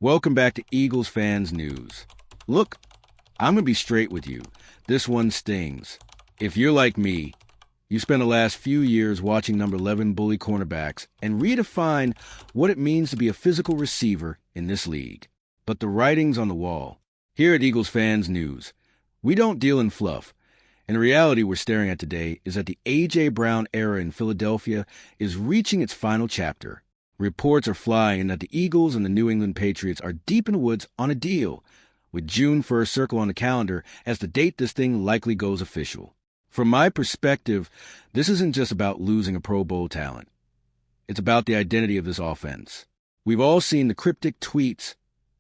Welcome back to Eagles Fans News. Look, I'm going to be straight with you. This one stings. If you're like me, you spent the last few years watching number 11 bully cornerbacks and redefined what it means to be a physical receiver in this league. But the writing's on the wall. Here at Eagles Fans News, we don't deal in fluff. And the reality we're staring at today is that the A.J. Brown era in Philadelphia is reaching its final chapter. Reports are flying that the Eagles and the New England Patriots are deep in the woods on a deal, with June 1st circled on the calendar as the date this thing likely goes official. From my perspective, this isn't just about losing a Pro Bowl talent. It's about the identity of this offense. We've all seen the cryptic tweets,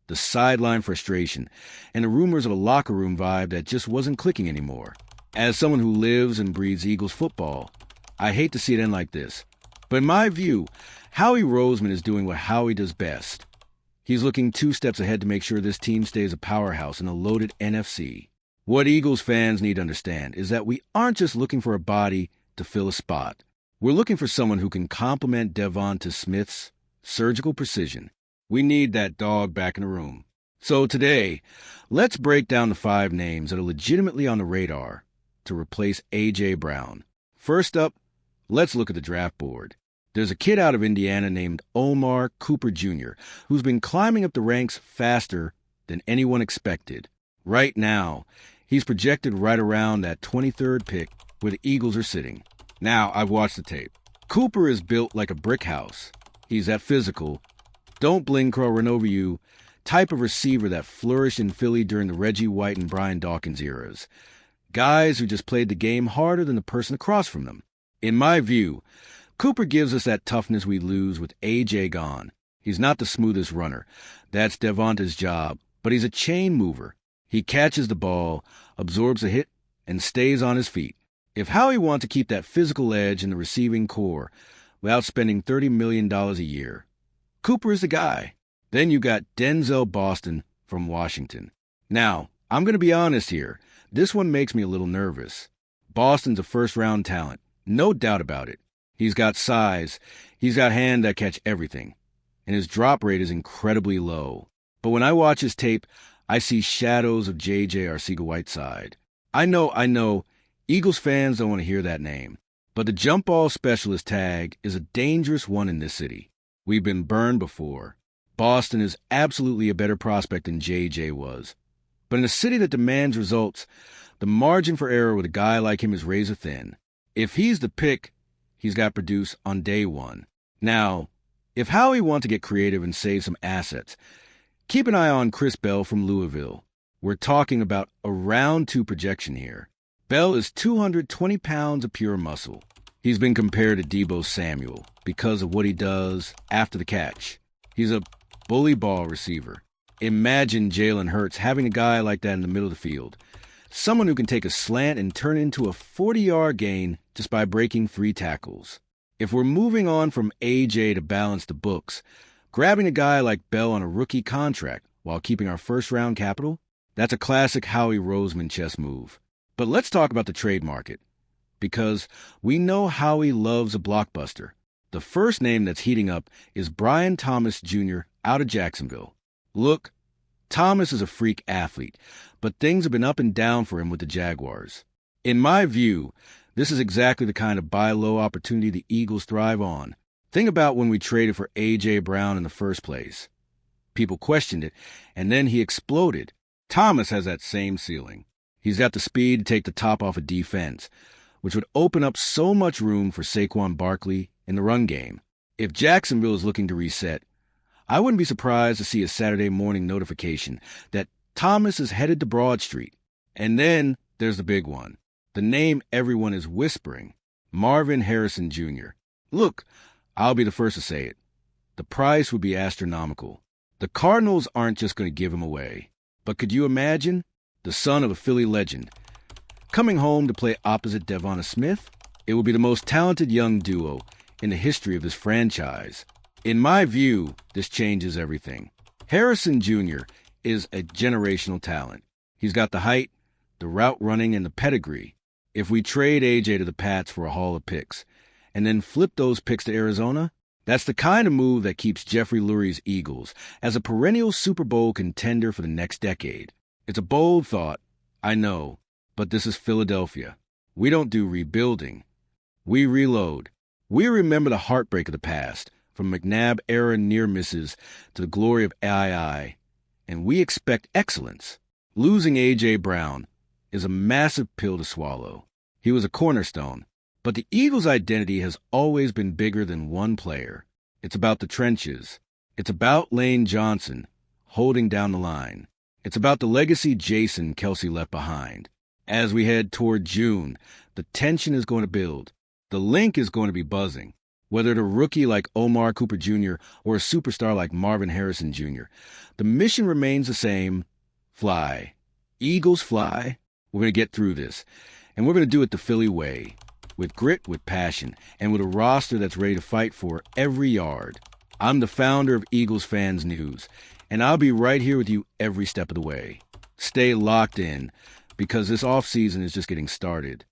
the sideline frustration, and the rumors of a locker room vibe that just wasn't clicking anymore. As someone who lives and breathes Eagles football, I hate to see it end like this. But in my view, Howie Roseman is doing what Howie does best. He's looking 2 steps ahead to make sure this team stays a powerhouse in a loaded NFC. What Eagles fans need to understand is that we aren't just looking for a body to fill a spot. We're looking for someone who can complement Devonta Smith's surgical precision. We need that dog back in the room. So today, let's break down the 5 names that are legitimately on the radar to replace A.J. Brown. First up, let's look at the draft board. There's a kid out of Indiana named Omar Cooper Jr. who's been climbing up the ranks faster than anyone expected. Right now, he's projected right around that 23rd pick where the Eagles are sitting. Now, I've watched the tape. Cooper is built like a brick house. He's that physical, don't blink or I'll run over you type of receiver that flourished in Philly during the Reggie White and Brian Dawkins eras. Guys who just played the game harder than the person across from them. In my view, Cooper gives us that toughness we lose with A.J. gone. He's not the smoothest runner. That's Devonta's job, but he's a chain mover. He catches the ball, absorbs a hit, and stays on his feet. If Howie wants to keep that physical edge in the receiving core without spending $30 million a year, Cooper is the guy. Then you got Denzel Boston from Washington. Now, I'm going to be honest here. This one makes me a little nervous. Boston's a first-round talent, no doubt about it. He's got size, he's got hand that catch everything, and his drop rate is incredibly low. But when I watch his tape, I see shadows of J.J. Arcega-Whiteside. I know, Eagles fans don't want to hear that name, but the jump ball specialist tag is a dangerous one in this city. We've been burned before. Boston is absolutely a better prospect than J.J. was. But in a city that demands results, the margin for error with a guy like him is razor thin. If he's the pick, he's got to produce on day one. Now, if Howie wants to get creative and save some assets, keep an eye on Chris Bell from Louisville. We're talking about a round 2 projection here. Bell is 220 pounds of pure muscle. He's been compared to Deebo Samuel because of what he does after the catch. He's a bully ball receiver. Imagine Jalen Hurts having a guy like that in the middle of the field. Someone who can take a slant and turn it into a 40-yard gain just by breaking 3 tackles. If we're moving on from A.J. to balance the books, grabbing a guy like Bell on a rookie contract while keeping our first-round capital, that's a classic Howie Roseman chess move. But let's talk about the trade market, because we know Howie loves a blockbuster. The first name that's heating up is Brian Thomas Jr. out of Jacksonville. Look, Thomas is a freak athlete, but things have been up and down for him with the Jaguars. In my view, this is exactly the kind of buy low opportunity the Eagles thrive on. Think about when we traded for A.J. Brown in the first place. People questioned it, and then he exploded. Thomas has that same ceiling. He's got the speed to take the top off a defense, which would open up so much room for Saquon Barkley in the run game. If Jacksonville is looking to reset, I wouldn't be surprised to see a Saturday morning notification that Thomas is headed to Broad Street. And then there's the big one, the name everyone is whispering, Marvin Harrison Jr. Look, I'll be the first to say it. The price would be astronomical. The Cardinals aren't just going to give him away. But could you imagine the son of a Philly legend coming home to play opposite Devonta Smith? It would be the most talented young duo in the history of this franchise. In my view, this changes everything. Harrison Jr. is a generational talent. He's got the height, the route running, and the pedigree. If we trade A.J. to the Pats for a haul of picks, and then flip those picks to Arizona, That's the kind of move that keeps Jeffrey Lurie's Eagles as a perennial Super Bowl contender for the next decade. It's a bold thought, I know, but this is Philadelphia. We don't do rebuilding. We reload. We remember the heartbreak of the past, from McNabb-era near misses to the glory of II, and we expect excellence. Losing A.J. Brown is a massive pill to swallow. He was a cornerstone, but the Eagles' identity has always been bigger than one player. It's about the trenches. It's about Lane Johnson holding down the line. It's about the legacy Jason Kelce left behind. As we head toward June, the tension is going to build. The link is going to be buzzing. Whether it's a rookie like Omar Cooper Jr. or a superstar like Marvin Harrison Jr., the mission remains the same. Fly. Eagles fly. We're going to get through this. And we're going to do it the Philly way. With grit, with passion, and with a roster that's ready to fight for every yard. I'm the founder of Eagles Fans News, and I'll be right here with you every step of the way. Stay locked in, because this offseason is just getting started.